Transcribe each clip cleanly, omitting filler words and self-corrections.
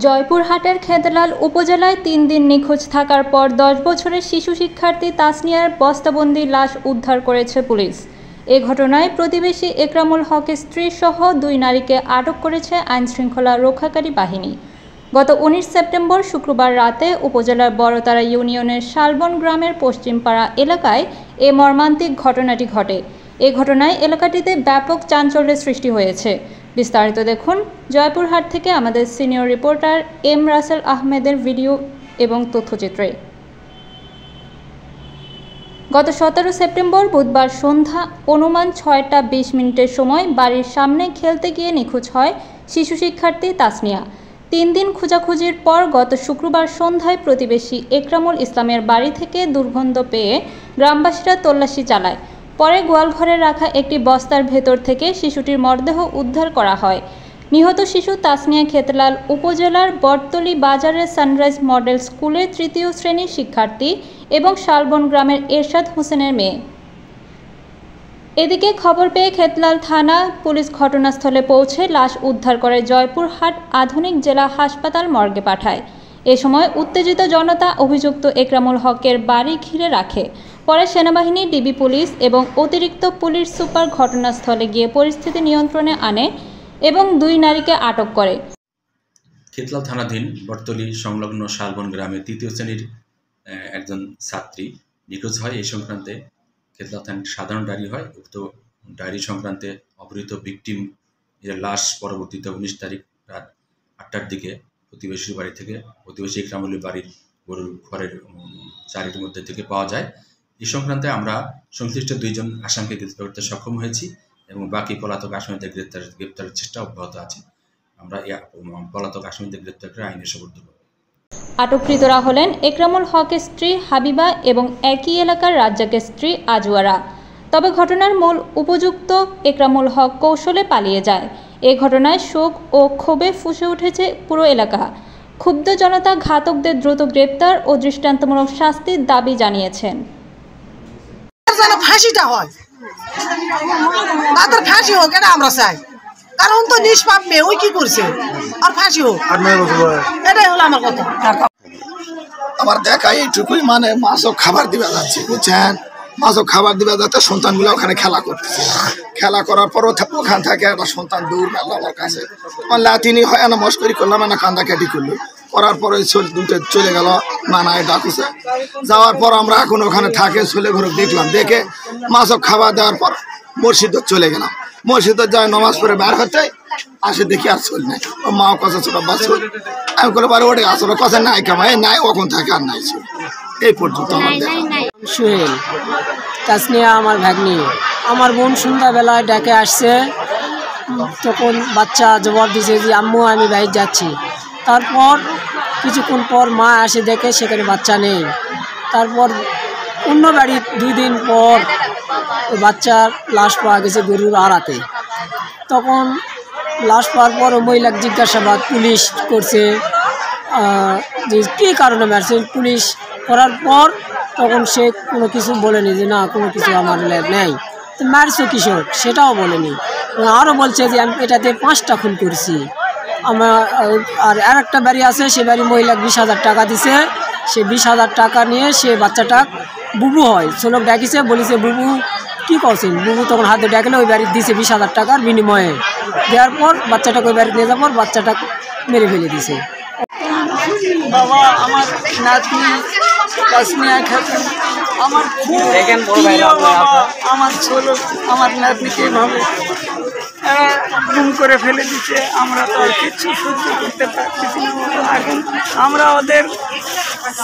জয়পুরহাটের খেতলাল উপজেলায় 3 দিন নিখোঁজ থাকার পর 10 বছরের শিশু শিক্ষার্থী তাসনিয়ার বস্তাবন্দি লাশ উদ্ধার করেছে পুলিশ। এ ঘটনায় প্রতিবেশী একরামুল হকের স্ত্রী সহ 2 নারীকে আটক করেছে আইনশৃঙ্খলা রক্ষাকারী বাহিনী। গত 19 সেপ্টেম্বর শুক্রবার রাতে উপজেলার বড়তারা ইউনিয়নের শালবন গ্রামের পশ্চিমপাড়া এলাকায় এ মর্মান্তিক ঘটনাটি ঘটে। এ ঘটনায় এলাকাটিতে ব্যাপক চাঞ্চল্যের সৃষ্টি হয়েছে। বিস্তারিত দেখুন জয়পুরহাট থেকে আমাদের সিনিয়র রিপোর্টার এম রাসেল আহমেদের ভিডিও এবং তথ্যচিত্রে। গত 17 সেপ্টেম্বর বুধবার সন্ধ্যা অনুমান 6টা 20 মিনিটের সময় বাড়ির সামনে খেলতে গিয়ে নিখোঁজ হয় শিশু শিক্ষার্থী তাসনিয়া। 3 দিন খোঁজাখুঁজির পর গত শুক্রবার সন্ধ্যায় প্রতিবেশী একরামুল ইসলামের বাড়ি থেকে দুর্গন্ধ পেয়ে গ্রামবাসীরা তল্লাশি চালায়। পরে গোয়ালঘরে রাখা একটি বস্তার ভেতর থেকে শিশুটির মরদেহ উদ্ধার করা হয়। নিহত শিশু তাসনিয়া খেতলাল উপজেলার বটতলী বাজারের সানরাইজ মডেল স্কুলের 3য় শ্রেণীর শিক্ষার্থী এবং শালবন গ্রামের এরশাদ হোসেনের মেয়ে। এদিকে খবর পেয়ে খেতলাল থানা পুলিশ ঘটনাস্থলে পৌঁছে লাশ উদ্ধার করে জয়পুরহাট আধুনিক জেলা হাসপাতাল মর্গে পাঠায়। এ সময় উত্তেজিত জনতা অভিযুক্ত একরামুল হকের বাড়ি ঘিরে রাখে। পরে সেনাবাহিনী, ডিবি পুলিশ এবং অতিরিক্ত পুলিশ সুপার ঘটনাস্থলে গিয়ে পরিস্থিতি নিয়ন্ত্রণে আনে এবং 2 নারীকে আটক করে। খেতলাল থানাধীন বটতলী সংলগ্ন শালবন গ্রামে 3য় শ্রেণীর একজন ছাত্রী নিখোঁজ হয়। এই সংক্রান্তে খেতলাল থানায় সাধারণ ডায়েরি হয়। উক্ত ডায়েরি সংক্রান্তে অপহৃত ভিকটিম এর লাশ পরবর্তীতে 19 তারিখ রাত 8টার দিকে প্রতিবেশীর বাড়ি থেকে প্রতিবেশী একরামুলের বাড়ির গরুর ঘরের চারির মধ্যে থেকে পাওয়া যায়। এই সংক্রান্তে আমরা সংশ্লিষ্ট 2 জন আসামিকে গ্রেপ্তার করতে সক্ষম হয়েছি এবং বাকি পলাতক আসামিদের গ্রেপ্তারের চেষ্টা অব্যাহত আছে। আমরা এই পলাতক আসামিদের গ্রেপ্তার করে আইনের সোপর্দ করব। আটককৃতরা হলেন একরামুল হকের স্ত্রী হাবিবা এবং একই এলাকার রাজ্জাকের স্ত্রী আজওয়ারা। তবে ঘটনার মূল উপযুক্ত একরামুল হক কৌশলে পালিয়ে যায়। এ ঘটনায় শোক ও ক্ষোভে ফুঁসে উঠেছে পুরো এলাকা। ক্ষুব্ধ জনতা ঘাতকদের দ্রুত গ্রেপ্তার ও দৃষ্টান্তমূলক শাস্তির দাবি জানিয়েছেন। ফাঁসিটা হয়, তাদের ফাঁসি হোক এটা আমরা চাই, কারণ তো নিষ্পাপ মেয়ে, ওই কি করছে, আর ফাঁসি হোক, এটাই হলো আমার কথা। আমার দেখা এইটুকুই, মানে মাছও খাবার দিবা যাচ্ছে, বুঝছেন, মাছও খাবার দিবা যাচ্ছে, সন্তানগুলো ওখানে খেলা করতেছে। খেলা করার পরও ওখান থেকে একটা সন্তান দৌড় মারলো আমার কাছে। আমার লাতিনি হয় না, মস্করি করলাম না, কান্দা কাটি করলো। করার পরে দুটো চলে গেল, নানায় ডাকুছে। যাওয়ার পর আমরা এখন ওখানে থাকে ছেলে ঘরে দেখলাম, দেখে মাছও খাবার দেওয়ার পর মসজিদে চলে গেলাম। মসজিদে যায় নমাজ পড়ে বের হতে আসে, দেখি আর চল নাই। ও মাও কাছে ছোট বাস, আমি করে বারে ওঠে আসলে কথা নাই কামাই নাই, ওখান থাকে আর নাই চল। এই পর্যন্ত সোহেল তাসনিয়া আমার ভাগ্নি। আমার বোন সন্ধ্যাবেলায় ডেকে আসছে, তখন বাচ্চা জবাব দিয়েছে যে আম্মু আমি বাইরে যাচ্ছি। তারপর কিছুক্ষণ পর মা আসে, দেখে সেখানে বাচ্চা নেই। তারপর অন্য বাড়ির 2 দিন পর ওই বাচ্চার লাশ পাওয়া গেছে গরুর আড়াতে। তখন লাশ পাওয়ার পর মহিলাকে জিজ্ঞাসাবাদ পুলিশ করছে যে কী কারণে মারছে। পুলিশ করার পর তখন সে কোনো কিছু বলেনি যে না কোনো কিছু আমার নেই, তো মারছো কিশোর সেটাও বলেনি। আরও বলছে যে আমি এটাতে 5টা খুন করছি। আমার আর একটা বাড়ি আছে, সে বাড়ি মহিলাকে 20,000 টাকা দিছে। সে 20,000 টাকা নিয়ে সে বাচ্চাটা বুবু হয় ছোলক ডাকিছে, বলেছে বুবু কী করছেন। বুবু তখন হাতে ডাকলে ওই বাড়ি দিছে 20,000 টাকার বিনিময়ে। দেওয়ার পর বাচ্চাটাকে ওই বাড়ি নিয়ে যাওয়ার পর বাচ্চাটা মেরে ফেলে দিছে। বাবা আমার নাতনি তাসনিয়া খাতুন আমার খুব প্রিয় বাবা। আমার ছোট আমার নাতনিকে এভাবে গুম করে ফেলে দিচ্ছে, আমরা তো আর কিছু সহ্য করতে পারতেছি না। এখন আমরা ওদের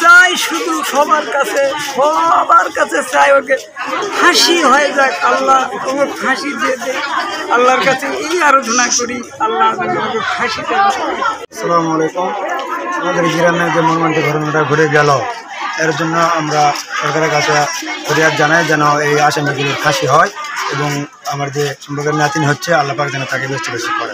চাই, শুধু সবার কাছে চাই ওকে ফাঁসি হয়ে যাক, আল্লাহ ওকে ফাঁসি দিয়ে দেয়। আল্লাহর কাছে এই আরাধনা করি, আল্লাহ ওকে ফাঁসি দেয়। আসসালামু আলাইকুম। আমাদের গ্রামে যে মর্মান্তিক ঘটনাটা ঘটে গেল, এর জন্য আমরা সরকারের কাছে ফরিয়াদ জানাই যেন এই আসামিগুলোর ফাঁসি হয় এবং আমার যে সম্পর্কের নাতিন হচ্ছে আল্লাহ পাক যেন তাকে বেশি করে।